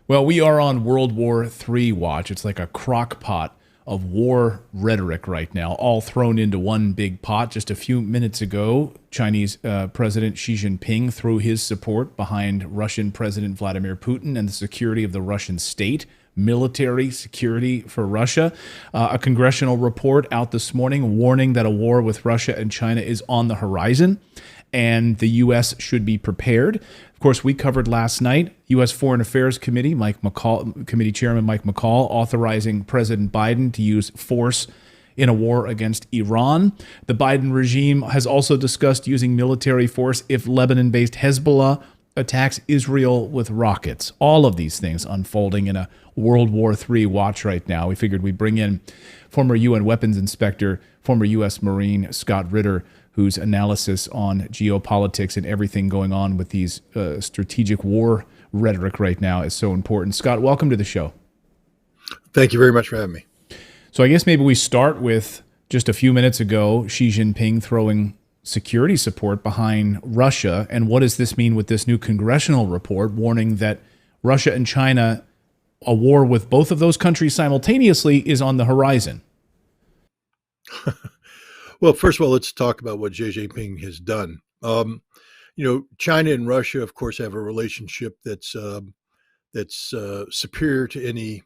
Well, we are on World War III watch. It's like a crock pot of war rhetoric right now, all thrown into one big pot. Just a few minutes ago, Chinese President Xi Jinping threw his support behind Russian President Vladimir Putin and the security of the Russian state, military security for Russia. A congressional report out this morning warning that a war with Russia and China is on the horizon and the U.S. should be prepared. Of course, we covered last night U.S. Foreign Affairs Committee, Committee Chairman Mike McCaul, authorizing President Biden to use force in a war against Iran. The Biden regime has also discussed using military force if Lebanon-based Hezbollah attacks Israel with rockets. All of these things unfolding in a World War III watch right now. We figured we'd bring in former UN weapons inspector, former U.S. Marine Scott Ritter, whose analysis on geopolitics and everything going on with these strategic war rhetoric right now is so important. Scott, welcome to the show. Thank you very much for having me. So I guess maybe we start with just a few minutes ago, Xi Jinping throwing security support behind Russia. And what does this mean with this new congressional report warning that Russia and China, a war with both of those countries simultaneously, is on the horizon? Well, first of all, let's talk about what Xi Jinping has done. China and Russia, of course, have a relationship that's superior to any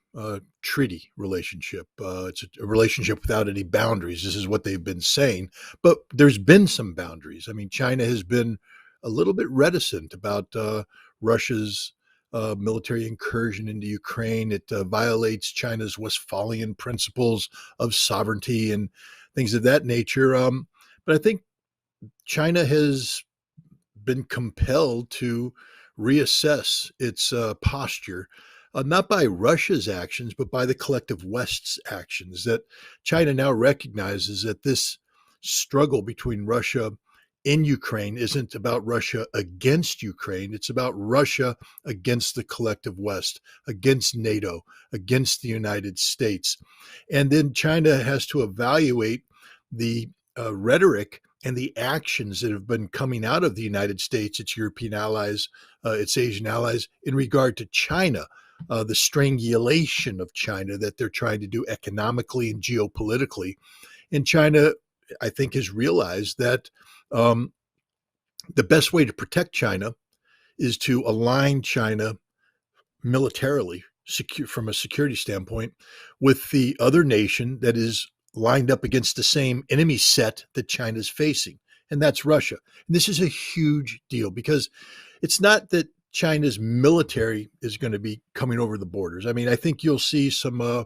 treaty relationship. It's a relationship without any boundaries. This is what they've been saying, but there's been some boundaries. I mean, China has been a little bit reticent about Russia's military incursion into Ukraine. It violates China's Westphalian principles of sovereignty and things of that nature. But I think China has been compelled to reassess its posture, not by Russia's actions, but by the collective West's actions. That China now recognizes that this struggle between Russia in Ukraine isn't about Russia against Ukraine. It's about Russia against the collective West, against NATO, against the United States. And then China has to evaluate the rhetoric and the actions that have been coming out of the United States, its European allies, its Asian allies, in regard to China, the strangulation of China that they're trying to do economically and geopolitically. And China, I think, has realized that the best way to protect China is to align China militarily, from a security standpoint, with the other nation that is lined up against the same enemy set that China's facing, and that's Russia. And this is a huge deal because it's not that China's military is going to be coming over the borders. I mean, I think you'll see some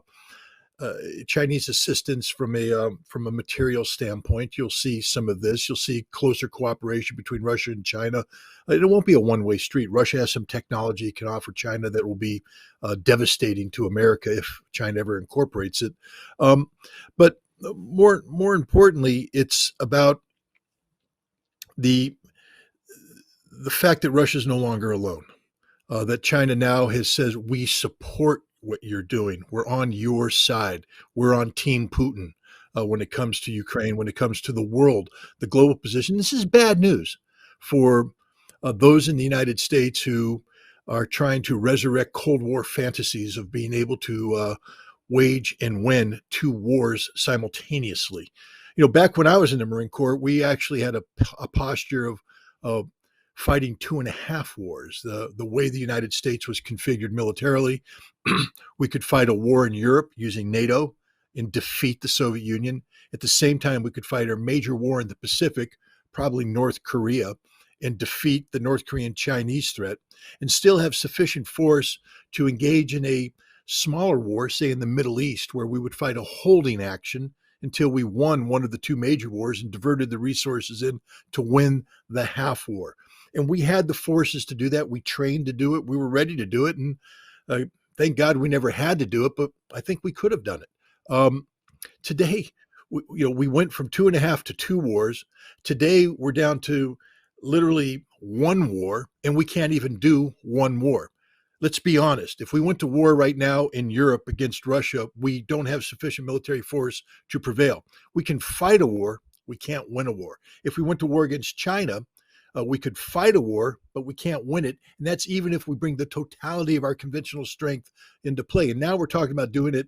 Chinese assistance from a material standpoint. You'll see some of this. You'll see closer cooperation between Russia and China. It won't be a one-way street. Russia has some technology it can offer China that will be devastating to America if China ever incorporates it. But more importantly, it's about the fact that Russia is no longer alone. That China now has says we support what you're doing. We're on your side. We're on Team Putin when it comes to Ukraine, when it comes to the world, the global position. This is bad news for those in the United States who are trying to resurrect Cold War fantasies of being able to wage and win two wars simultaneously. Back when I was in the Marine Corps, we actually had a posture of fighting 2.5 wars. The way the United States was configured militarily, we could fight a war in Europe using NATO and defeat the Soviet Union. At the same time, we could fight a major war in the Pacific, probably North Korea, and defeat the North Korean Chinese threat, and still have sufficient force to engage in a smaller war, say in the Middle East, where we would fight a holding action until we won one of the two major wars and diverted the resources in to win the half war. And we had the forces to do that. We trained to do it. We were ready to do it. And thank God we never had to do it, but I think we could have done it. Today, we went from 2.5 to 2 wars. Today, we're down to literally one war, and we can't even do one war. Let's be honest. If we went to war right now in Europe against Russia, we don't have sufficient military force to prevail. We can fight a war. We can't win a war. If we went to war against China, We could fight a war, but we can't win it. And that's even if we bring the totality of our conventional strength into play. And now we're talking about doing it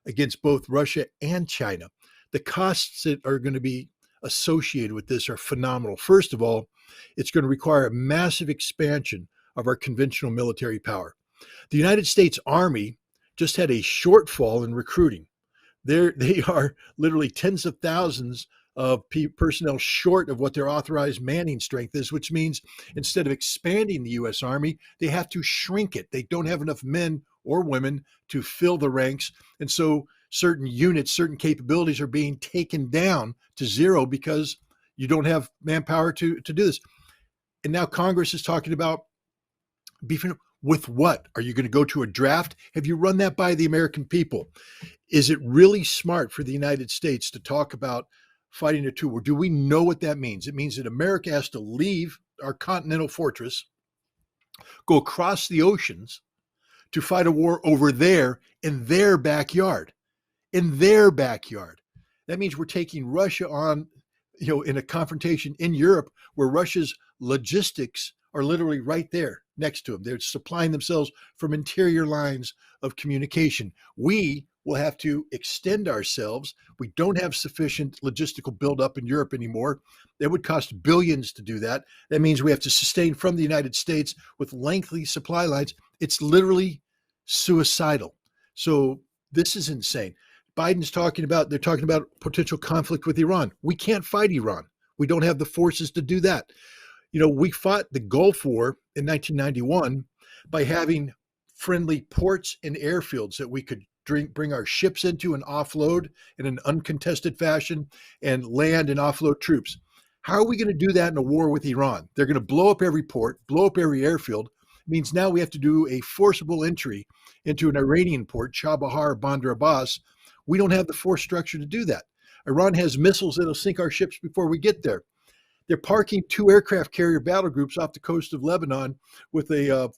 against both Russia and China. The costs that are going to be associated with this are phenomenal. First of all, it's going to require a massive expansion of our conventional military power. The United States Army just had a shortfall in recruiting. They are literally tens of thousands of personnel short of what their authorized manning strength is, which means instead of expanding the U.S. Army, they have to shrink it. They don't have enough men or women to fill the ranks. And so certain units, certain capabilities are being taken down to zero because you don't have manpower to do this. And now Congress is talking about beefing up. With what? Are you going to go to a draft? Have you run that by the American people? Is it really smart for the United States to talk about fighting a two war? Do we know what that means? It means that America has to leave our continental fortress, go across the oceans to fight a war over there in their backyard. In their backyard. That means we're taking Russia on, in a confrontation in Europe where Russia's logistics are literally right there next to them. They're supplying themselves from interior lines of communication. We will have to extend ourselves. We don't have sufficient logistical buildup in Europe anymore. It would cost billions to do that. That means we have to sustain from the United States with lengthy supply lines. It's literally suicidal. So this is insane. Biden's talking about potential conflict with Iran. We can't fight Iran. We don't have the forces to do that. We fought the Gulf War in 1991 by having friendly ports and airfields that we could bring our ships into and offload in an uncontested fashion and land and offload troops. How are we going to do that in a war with Iran? They're going to blow up every port, blow up every airfield. It means now we have to do a forcible entry into an Iranian port, Chabahar, Bandar Abbas. We don't have the force structure to do that. Iran has missiles that'll sink our ships before we get there. They're parking 2 aircraft carrier battle groups off the coast of Lebanon with a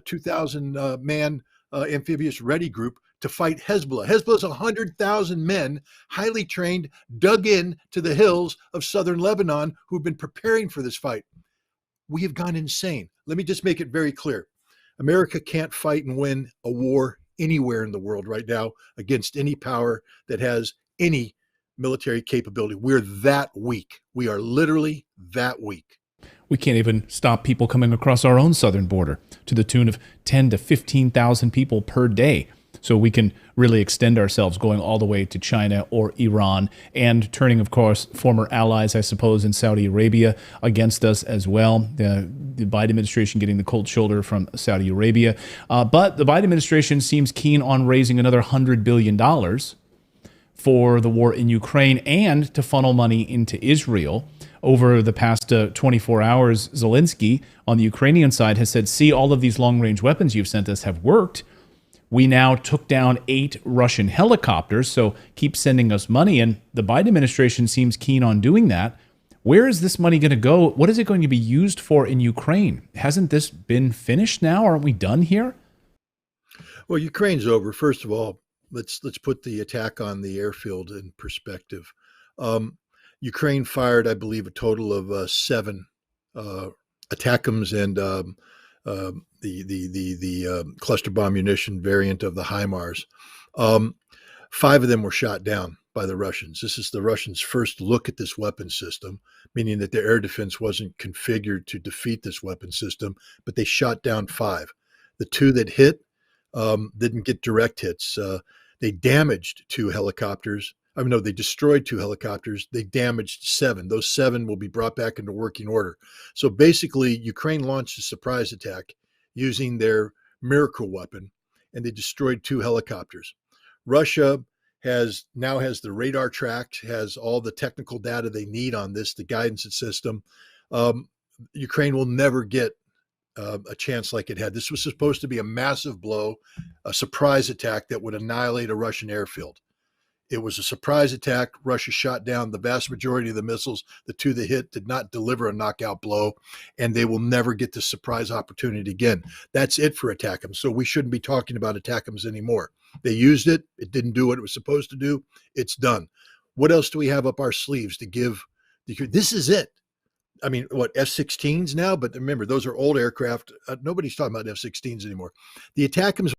2,000 man amphibious ready group to fight Hezbollah. Hezbollah's 100,000 men, highly trained, dug in to the hills of southern Lebanon who've been preparing for this fight. We have gone insane. Let me just make it very clear. America can't fight and win a war anywhere in the world right now against any power that has any military capability. We're that weak. We are literally that weak. We can't even stop people coming across our own southern border to the tune of 10 to 15,000 people per day. So we can really extend ourselves going all the way to China or Iran and turning, of course, former allies, I suppose, in Saudi Arabia against us as well. The Biden administration getting the cold shoulder from Saudi Arabia. But the Biden administration seems keen on raising another $100 billion for the war in Ukraine and to funnel money into Israel. Over the past 24 hours, Zelensky on the Ukrainian side has said, see, all of these long-range weapons you've sent us have worked. We now took down 8 Russian helicopters, so keep sending us money. And the Biden administration seems keen on doing that. Where is this money going to go? What is it going to be used for in Ukraine? Hasn't this been finished now? Aren't we done here? Well, Ukraine's over. First of all, let's put the attack on the airfield in perspective. Ukraine fired, I believe, a total of 7 ATACMS and the cluster bomb munition variant of the HIMARS. 5 of them were shot down by the Russians. This is the Russians' first look at this weapon system, meaning that their air defense wasn't configured to defeat this weapon system, but they shot down 5. The 2 that hit didn't get direct hits. They damaged 2 helicopters. They destroyed 2 helicopters. They damaged 7. Those 7 will be brought back into working order. So basically, Ukraine launched a surprise attack using their miracle weapon, and they destroyed 2 helicopters. Russia now has the radar tracked, has all the technical data they need on this, the guidance system. Ukraine will never get a chance like it had. This was supposed to be a massive blow, a surprise attack that would annihilate a Russian airfield. It was a surprise attack. Russia shot down the vast majority of the missiles. The 2 that hit did not deliver a knockout blow, and they will never get this surprise opportunity again. That's it for ATACMS. So we shouldn't be talking about ATACMS anymore. They used it. It didn't do what it was supposed to do. It's done. What else do we have up our sleeves to give? This is it. I mean, what, F-16s now? But remember, those are old aircraft. Nobody's talking about F-16s anymore. The ATACMS